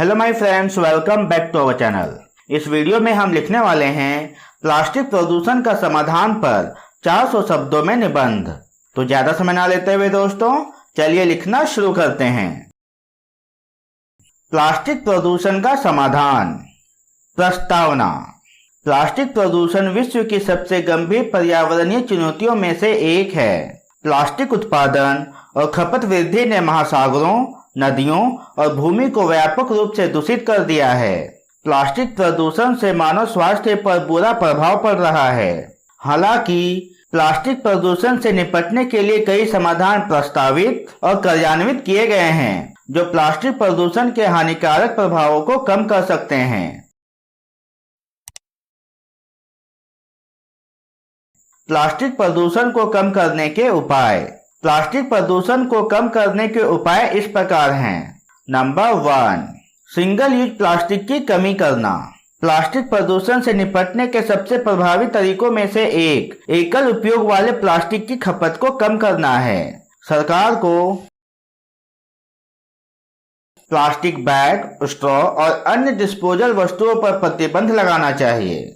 Hello my friends, welcome back to our channel. इस video में हम लिखने वाले हैं प्लास्टिक प्रदूषण का समाधान पर 400 शब्दों में निबंध। तो ज्यादा समय ना लेते हुए दोस्तों, चलिए लिखना शुरू करते हैं। प्लास्टिक प्रदूषण का समाधान। प्रस्तावना। प्लास्टिक प्रदूषण विश्व की सबसे गंभीर पर्यावरणीय चुनौतियों में से एक है। प्लास्टिक उत्पादन और खपत वृद्धि ने महासागरों, नदियों और भूमि को व्यापक रूप से दूषित कर दिया है। प्लास्टिक प्रदूषण से मानव स्वास्थ्य पर बुरा प्रभाव पड़ रहा है। हालांकि प्लास्टिक प्रदूषण से निपटने के लिए कई समाधान प्रस्तावित और कार्यान्वित किए गए हैं, जो प्लास्टिक प्रदूषण के हानिकारक प्रभावों को कम कर सकते हैं। प्लास्टिक प्रदूषण को कम करने के उपाय। प्लास्टिक प्रदूषण को कम करने के उपाय इस प्रकार हैं। नंबर 1, सिंगल यूज प्लास्टिक की कमी करना। प्लास्टिक प्रदूषण से निपटने के सबसे प्रभावी तरीकों में से एक एकल उपयोग वाले प्लास्टिक की खपत को कम करना है। सरकार को प्लास्टिक बैग, स्ट्रॉ और अन्य डिस्पोजल वस्तुओं पर प्रतिबंध लगाना चाहिए।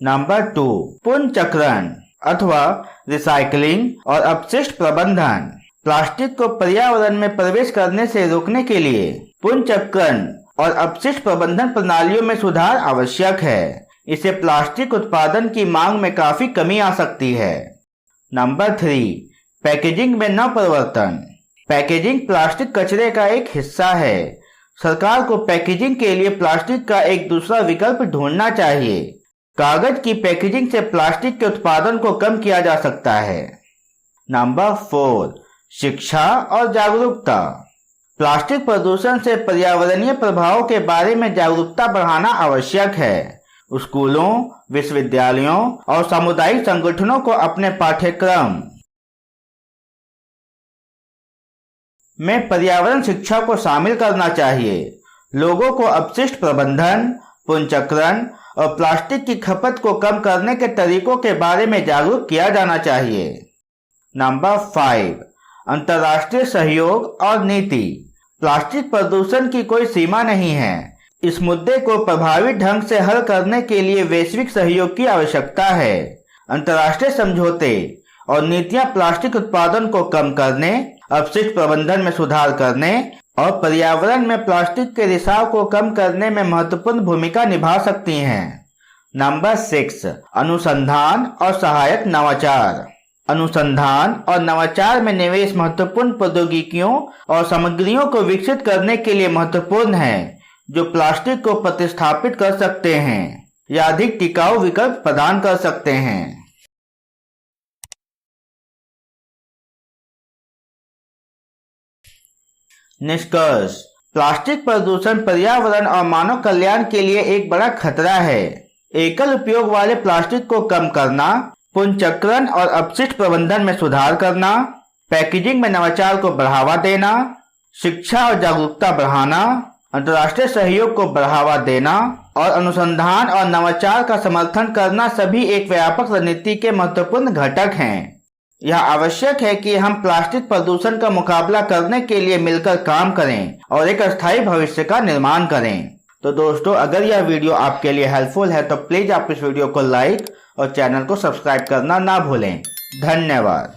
नंबर 2, पुनर्चक्रण अथवा रिसाइकलिंग और अपशिष्ट प्रबंधन। प्लास्टिक को पर्यावरण में प्रवेश करने से रोकने के लिए पुनर्चक्रण और अपशिष्ट प्रबंधन प्रणालियों में सुधार आवश्यक है। इससे प्लास्टिक उत्पादन की मांग में काफी कमी आ सकती है। नंबर 3, पैकेजिंग में नवप्रवर्तन। पैकेजिंग प्लास्टिक कचरे का एक हिस्सा है। सरकार को पैकेजिंग के लिए प्लास्टिक का एक दूसरा विकल्प ढूंढना चाहिए। कागज की पैकेजिंग से प्लास्टिक के उत्पादन को कम किया जा सकता है। नंबर 4, शिक्षा और जागरूकता। प्लास्टिक प्रदूषण से पर्यावरणीय प्रभावों के बारे में जागरूकता बढ़ाना आवश्यक है। स्कूलों, विश्वविद्यालयों और सामुदायिक संगठनों को अपने पाठ्यक्रम में पर्यावरण शिक्षा को शामिल करना चाहिए। लोगों को अपशिष्ट प्रबंधन, पुनर्चक्रण और प्लास्टिक की खपत को कम करने के तरीकों के बारे में जागरूक किया जाना चाहिए। नंबर 5, अंतर्राष्ट्रीय सहयोग और नीति। प्लास्टिक प्रदूषण की कोई सीमा नहीं है। इस मुद्दे को प्रभावी ढंग से हल करने के लिए वैश्विक सहयोग की आवश्यकता है। अंतर्राष्ट्रीय समझौते और नीतियां प्लास्टिक उत्पादन को कम करने, अपशिष्ट प्रबंधन में सुधार करने और पर्यावरण में प्लास्टिक के रिसाव को कम करने में महत्वपूर्ण भूमिका निभा सकती हैं। नंबर 6, अनुसंधान और सहायक नवाचार। अनुसंधान और नवाचार में निवेश महत्वपूर्ण प्रौद्योगिकियों और सामग्रियों को विकसित करने के लिए महत्वपूर्ण है, जो प्लास्टिक को प्रतिस्थापित कर सकते हैं या अधिक टिकाऊ विकल्प प्रदान कर सकते हैं। निष्कर्ष। प्लास्टिक प्रदूषण पर्यावरण और मानव कल्याण के लिए एक बड़ा खतरा है। एकल उपयोग वाले प्लास्टिक को कम करना, पुनर्चक्रण और अपशिष्ट प्रबंधन में सुधार करना, पैकेजिंग में नवाचार को बढ़ावा देना, शिक्षा और जागरूकता बढ़ाना, अंतर्राष्ट्रीय सहयोग को बढ़ावा देना और अनुसंधान और नवाचार का समर्थन करना सभी एक व्यापक रणनीति के महत्वपूर्ण घटक हैं। यह आवश्यक है कि हम प्लास्टिक प्रदूषण का मुकाबला करने के लिए मिलकर काम करें और एक अस्थायी भविष्य का निर्माण करें। तो दोस्तों, अगर यह वीडियो आपके लिए हेल्पफुल है तो प्लीज आप इस वीडियो को लाइक और चैनल को सब्सक्राइब करना ना भूलें। धन्यवाद।